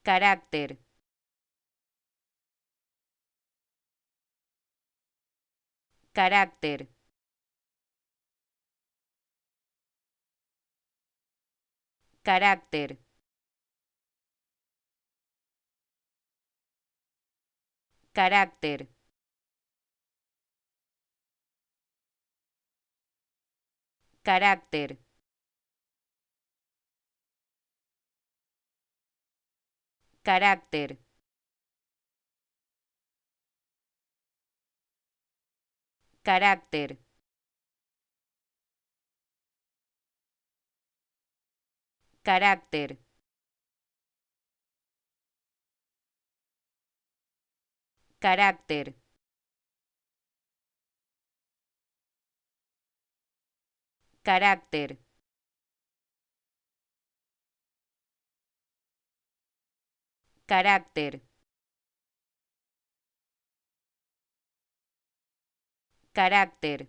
carácter, carácter, carácter, carácter, carácter, carácter, carácter, carácter, carácter, carácter, carácter, carácter,